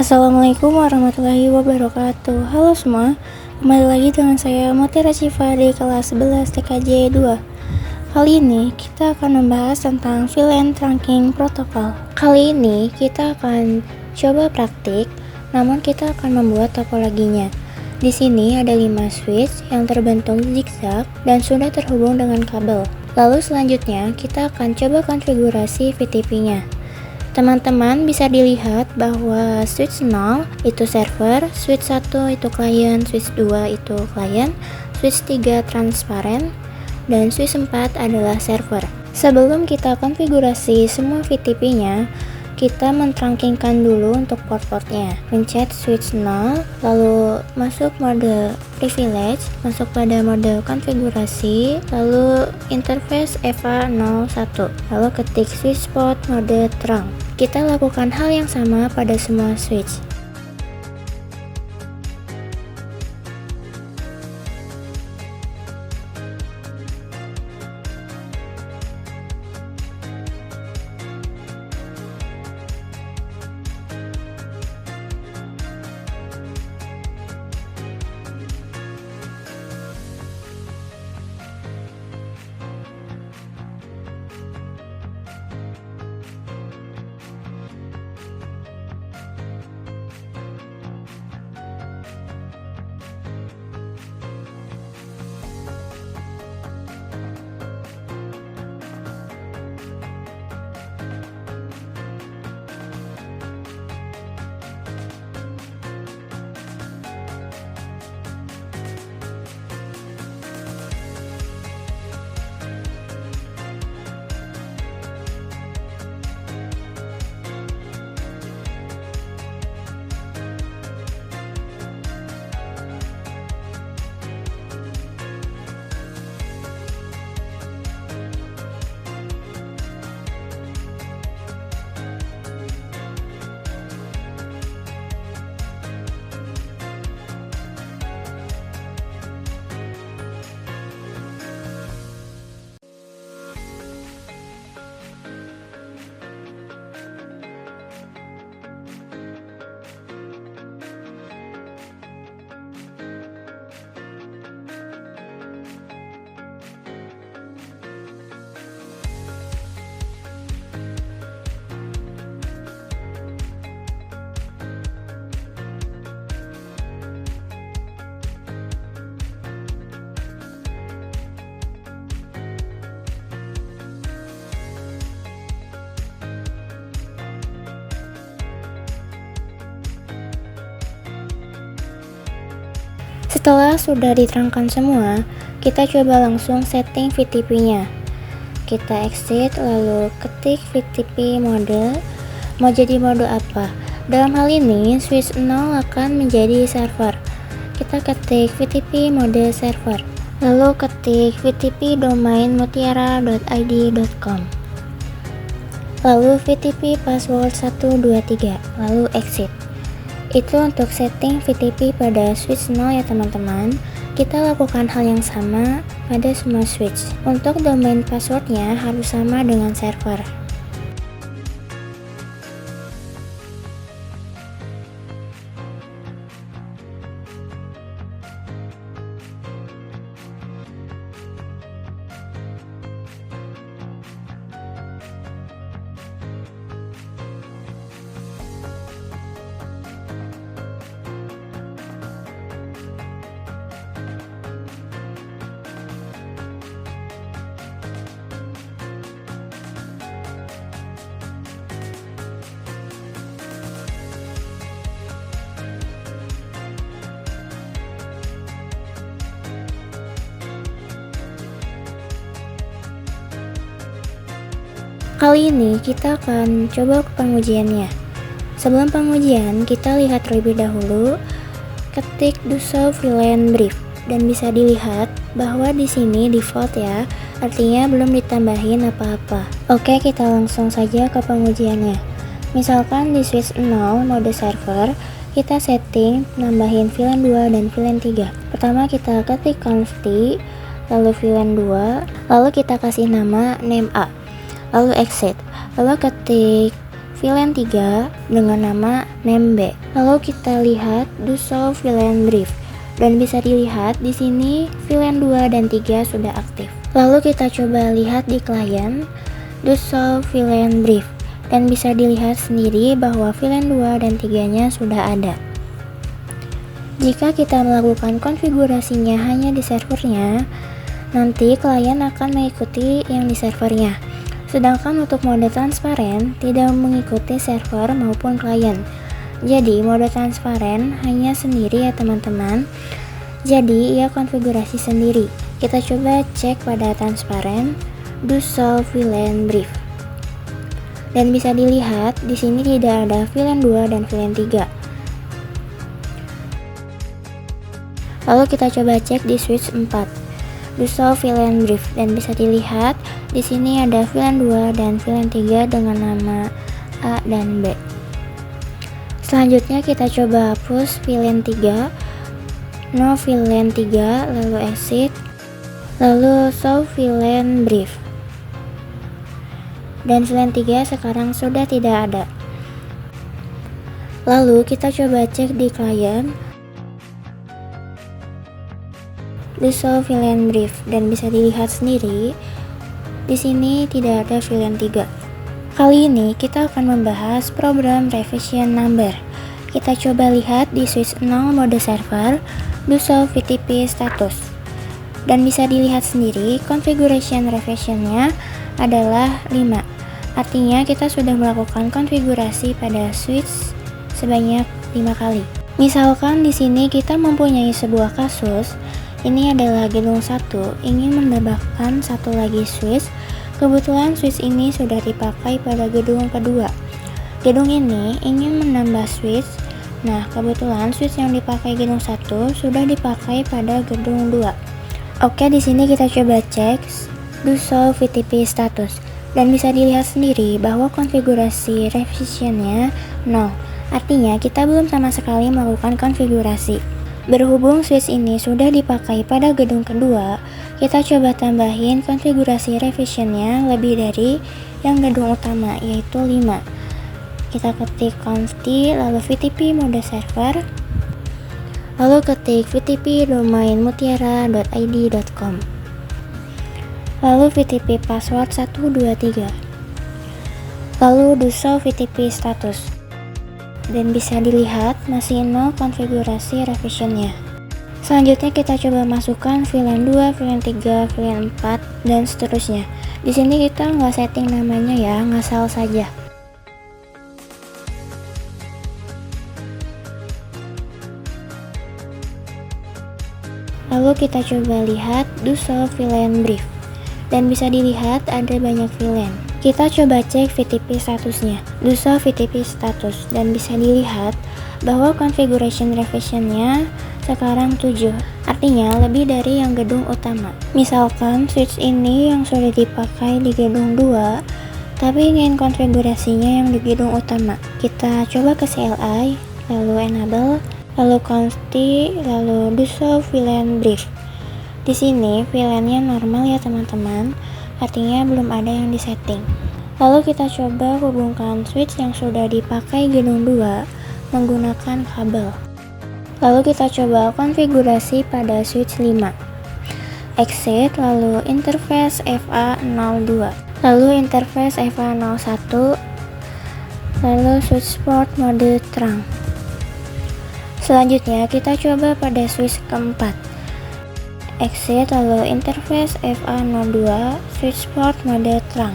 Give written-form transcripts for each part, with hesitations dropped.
Assalamualaikum warahmatullahi wabarakatuh. Halo semua, kembali lagi dengan saya Mutiara Syifa di kelas 11 TKJ 2. Kali ini kita akan membahas tentang VLAN Trunking Protocol. Kali ini kita akan coba praktik, namun kita akan membuat topologinya. Di sini ada 5 switch yang terbentuk zigzag dan sudah terhubung dengan kabel. Lalu selanjutnya kita akan coba konfigurasi VTP-nya. Teman-teman bisa dilihat bahwa switch 0 itu server, switch 1 itu klien, switch 2 itu klien, switch 3 transparan, dan switch 4 adalah server. Sebelum kita konfigurasi semua VTP-nya, kita mentrankingkan dulu untuk port-portnya. Pencet switch 0, lalu masuk mode privilege, masuk pada mode konfigurasi, lalu interface EVA 01, lalu ketik switch port mode trunk. Kita lakukan hal yang sama pada semua switch. Setelah sudah diterangkan semua, kita coba langsung setting VTP-nya. Kita exit lalu ketik VTP mode. Mau jadi mode apa? Dalam hal ini, switch 0 akan menjadi server. Kita ketik VTP mode server. Lalu ketik VTP domain mutiara.id.com. Lalu VTP password 123, lalu exit. Itu untuk setting VTP pada switch 0 ya teman-teman. Kita lakukan hal yang sama pada semua switch. Untuk domain passwordnya harus sama dengan server. Kali ini kita akan coba ke pengujiannya. Sebelum pengujian, kita lihat terlebih dahulu, ketik do show VLAN brief, dan bisa dilihat bahwa di sini default ya, artinya belum ditambahin apa-apa. Oke, kita langsung saja ke pengujiannya. Misalkan di switch 0 mode server, kita setting nambahin VLAN 2 dan VLAN 3. Pertama kita ketik conft, lalu VLAN 2, lalu kita kasih nama name A. Lalu exit, lalu ketik VLAN 3 dengan nama name Lalu kita lihat do show VLAN brief dan bisa dilihat di sini VLAN 2 dan 3 sudah aktif. Lalu kita coba lihat di klien do show VLAN brief dan bisa dilihat sendiri bahwa VLAN 2 dan 3-nya sudah ada. Jika kita melakukan konfigurasinya hanya di servernya, nanti klien akan mengikuti yang di servernya. Sedangkan untuk mode transparan tidak mengikuti server maupun klien. Jadi mode transparan hanya sendiri ya teman-teman. Jadi ia konfigurasi sendiri. Kita coba cek pada transparan do show VLAN brief. Dan bisa dilihat di sini tidak ada VLAN 2 dan VLAN 3. Lalu kita coba cek di switch 4. Do show VLAN brief dan bisa dilihat di sini ada VLAN 2 dan VLAN 3 dengan nama A dan B. Selanjutnya kita coba hapus VLAN 3, no VLAN 3, lalu exit, lalu show VLAN brief. Dan VLAN 3 sekarang sudah tidak ada. Lalu kita coba cek di klien do show VLAN brief dan bisa dilihat sendiri di sini tidak ada VLAN 3. Kali ini kita akan membahas program revision number. Kita coba lihat di switch 0 mode server do show VTP status dan bisa dilihat sendiri configuration revisionnya adalah 5. Artinya kita sudah melakukan konfigurasi pada switch sebanyak 5 kali. Misalkan di sini kita mempunyai sebuah kasus. Ini adalah gedung 1 ingin menambahkan satu lagi switch. Kebetulan switch ini sudah dipakai pada gedung kedua. Gedung ini ingin menambah switch. Nah, kebetulan switch yang dipakai gedung 1 sudah dipakai pada gedung 2. Oke, di sini kita coba cek do show VTP status dan bisa dilihat sendiri bahwa konfigurasi revisionnya 0. Artinya kita belum sama sekali melakukan konfigurasi. Berhubung switch ini sudah dipakai pada gedung kedua, kita coba tambahin konfigurasi revisionnya lebih dari yang gedung utama, yaitu 5. Kita ketik const lalu VTP mode server, lalu ketik VTP domain mutiara.id.com, lalu VTP password 123, lalu do show VTP status. Dan bisa dilihat masih 0 konfigurasi revisionnya. Selanjutnya kita coba masukkan VLAN 2, VLAN 3, VLAN 4 dan seterusnya. Di sini kita nggak setting namanya ya, ngasal saja. Lalu kita coba lihat do show VLAN brief dan bisa dilihat ada banyak VLAN. Kita coba cek VTP statusnya, do show VTP status dan bisa dilihat bahwa configuration revisionnya sekarang 7, artinya lebih dari yang gedung utama. Misalkan switch ini yang sudah dipakai di gedung 2 tapi ingin konfigurasinya yang di gedung utama. Kita coba ke CLI, lalu enable, lalu const, lalu do show VLAN brief. Di sini VLAN-nya normal ya teman-teman, artinya belum ada yang disetting. Lalu kita coba hubungkan switch yang sudah dipakai gedung 2 menggunakan kabel. Lalu kita coba konfigurasi pada switch 5. Exit, lalu interface FA02, lalu interface FA01, lalu switch port mode terang. Selanjutnya kita coba pada switch keempat. Exit, lalu interface FA02, switch port mode terang.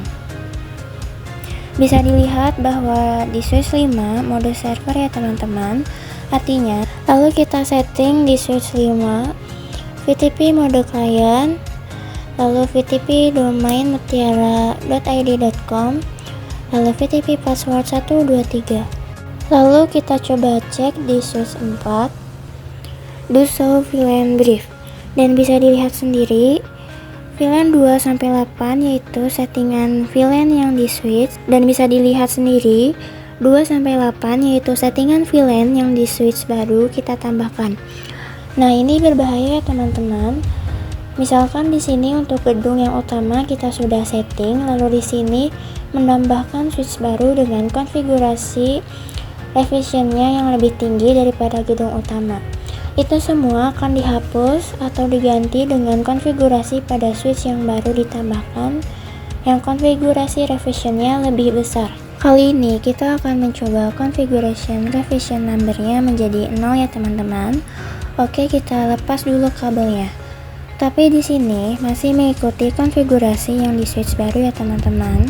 Bisa dilihat bahwa di switch 5 mode server ya teman-teman. Artinya, lalu kita setting di switch 5 VTP mode client, lalu VTP domain mutiara.id.com, lalu VTP password 123. Lalu kita coba cek di switch 4 do show VLAN brief. Dan bisa dilihat sendiri VLAN 2 sampai 8 yaitu settingan VLAN yang di switch, dan bisa dilihat sendiri 2 sampai 8 yaitu settingan VLAN yang di switch baru kita tambahkan. Nah, ini berbahaya teman-teman. Misalkan di sini untuk gedung yang utama kita sudah setting, lalu di sini menambahkan switch baru dengan konfigurasi revisionnya yang lebih tinggi daripada gedung utama. Itu semua akan dihapus atau diganti dengan konfigurasi pada switch yang baru ditambahkan yang konfigurasi revisionnya lebih besar. Kali ini kita akan mencoba configuration revision numbernya menjadi 0 ya teman-teman. Oke, kita lepas dulu kabelnya. Tapi di sini masih mengikuti konfigurasi yang di switch baru ya teman-teman.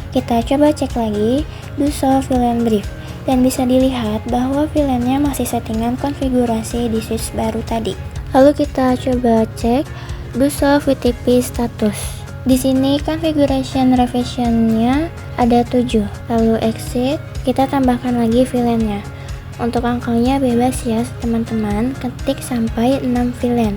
Kita coba cek lagi do show VLAN brief. Dan bisa dilihat bahwa VLAN-nya masih settingan konfigurasi di switch baru tadi. Lalu kita coba cek do show VTP status. Di sini configuration revision-nya ada 7. Lalu exit, kita tambahkan lagi VLAN-nya. Untuk angkanya bebas ya teman-teman, ketik sampai 6 VLAN.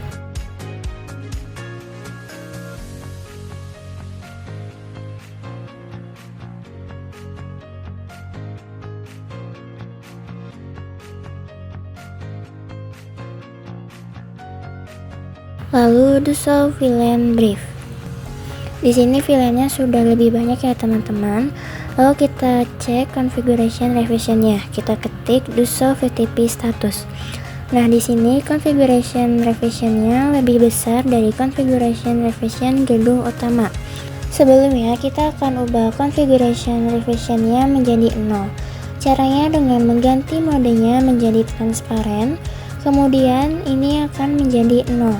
Lalu do show VLAN brief. Di sini VLAN-nya sudah lebih banyak ya teman-teman. Lalu kita cek configuration revision-nya. Kita ketik do show VTP status. Nah, di sini configuration revision-nya lebih besar dari configuration revision gedung utama. Sebelumnya kita akan ubah configuration revision-nya menjadi 0. Caranya dengan mengganti modenya menjadi transparan. Kemudian ini akan menjadi 0.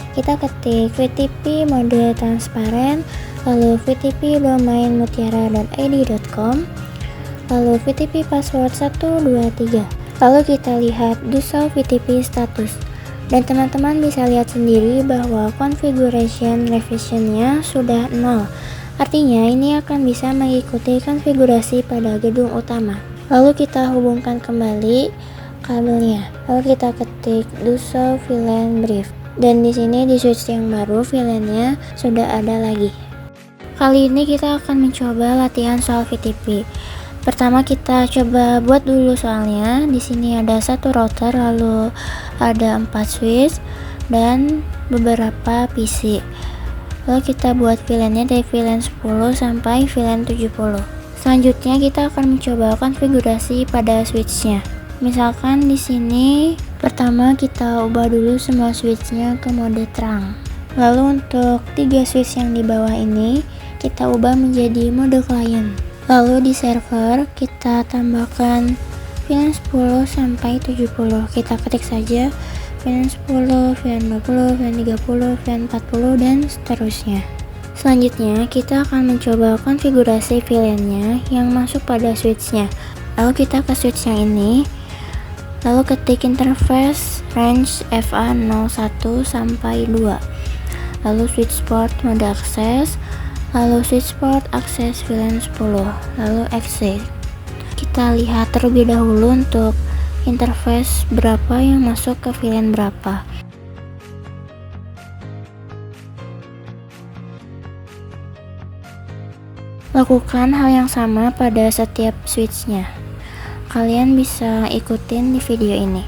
Kita ketik VTP mode transparan, lalu VTP domain mutiara.id.com, lalu VTP password 123. Lalu kita lihat do show VTP status. Dan teman-teman bisa lihat sendiri bahwa configuration revision-nya sudah 0. Artinya ini akan bisa mengikuti konfigurasi pada gedung utama. Lalu kita hubungkan kembali kabelnya. Lalu kita ketik do show VLAN brief. Dan di sini di switch yang baru VLAN-nya sudah ada lagi. Kali ini kita akan mencoba latihan soal VTP. Pertama kita coba buat dulu soalnya. Di sini ada satu router, lalu ada 4 switch dan beberapa PC. Lalu kita buat VLAN-nya dari VLAN 10 sampai VLAN 70. Selanjutnya kita akan mencoba konfigurasi pada switch-nya. Misalkan di sini pertama kita ubah dulu semua switch-nya ke mode terang. Lalu untuk 3 switch yang di bawah ini kita ubah menjadi mode client. Lalu di server kita tambahkan VLAN 10 sampai 70. Kita ketik saja VLAN 10, VLAN 20, VLAN 30, VLAN 40 dan seterusnya. Selanjutnya kita akan mencoba konfigurasi VLAN-nya yang masuk pada switch-nya. Lalu kita ke switch yang ini. Lalu ketik interface range FA01 sampai 2. Lalu switch port mode akses. Lalu switch port akses VLAN 10. Lalu exit. Kita lihat terlebih dahulu untuk interface berapa yang masuk ke VLAN berapa. Lakukan hal yang sama pada setiap switch-nya. Kalian bisa ikutin di video ini.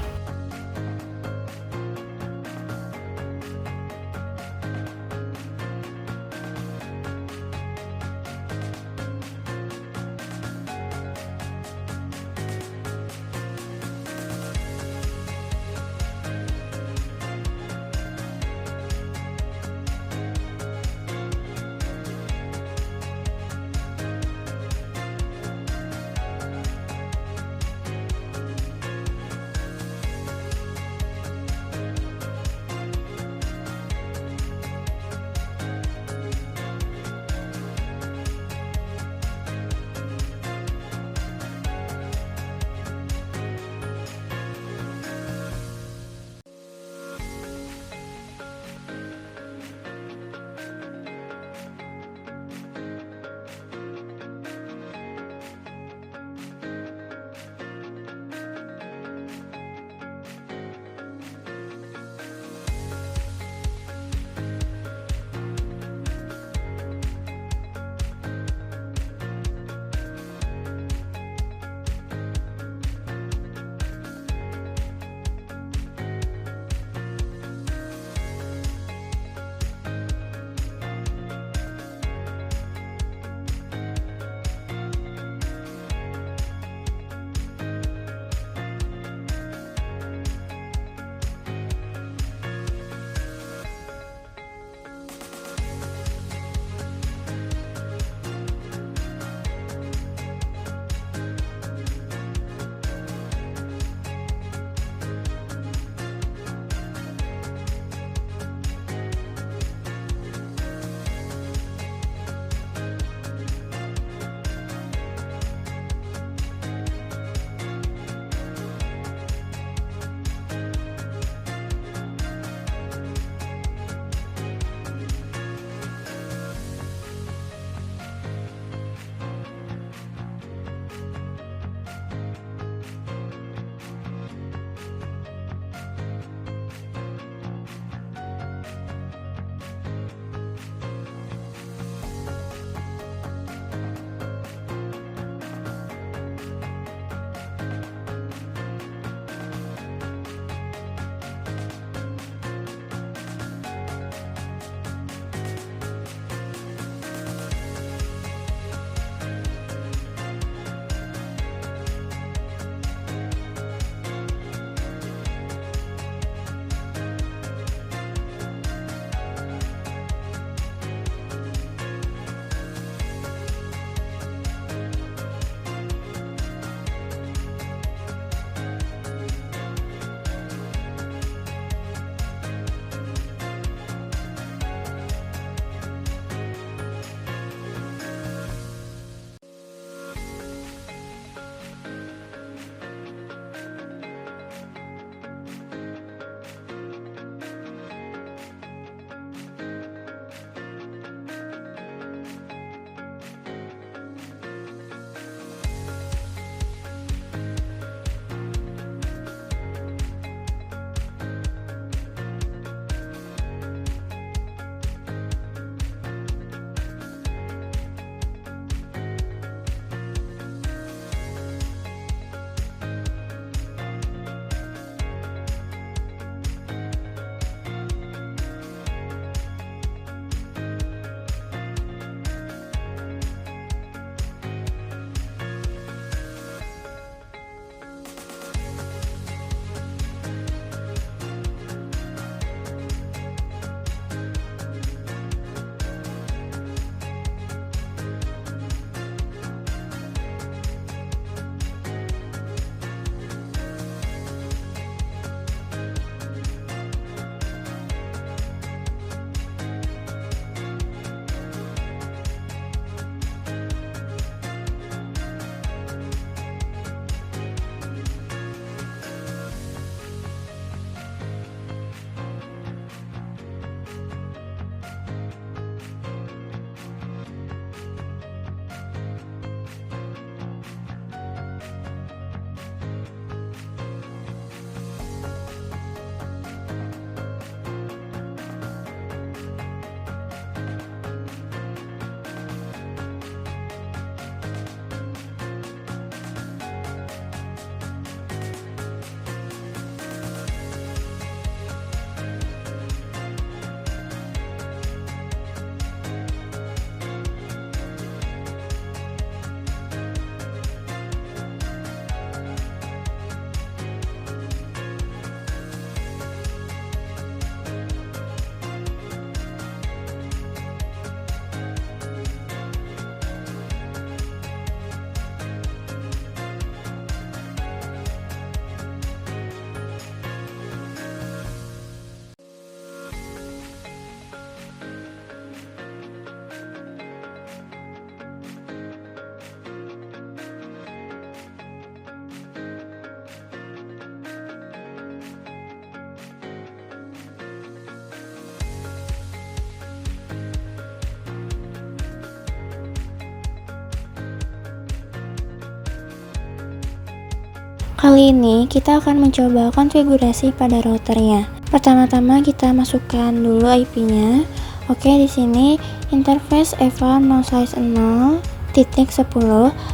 Kali ini kita akan mencoba konfigurasi pada routernya. Pertama-tama kita masukkan dulu IP-nya. Oke, di sini interface EVA 0/0.10,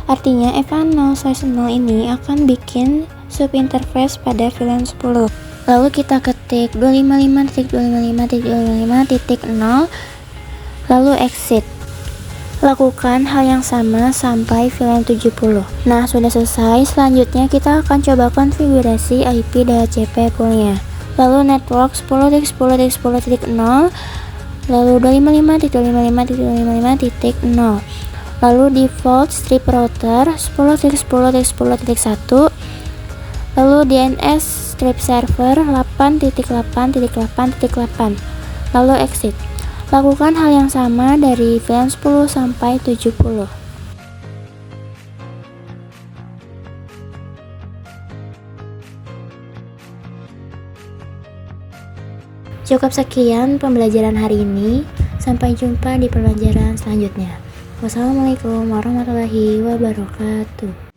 artinya EVA 0/0 ini akan bikin subinterface pada VLAN 10. Lalu kita ketik 255.255.255.0, lalu exit. Lakukan hal yang sama sampai VLAN 70. Nah, sudah selesai. Selanjutnya kita akan coba konfigurasi IP DHCP poolnya. Lalu network 10.10.10.0, lalu 255.255.255.0. Lalu default strip router 10.10.10.1, lalu DNS strip server 8.8.8.8, lalu exit. Lakukan hal yang sama dari VLAN 10 sampai 70. Cukup sekian pembelajaran hari ini. Sampai jumpa di pembelajaran selanjutnya. Wassalamualaikum warahmatullahi wabarakatuh.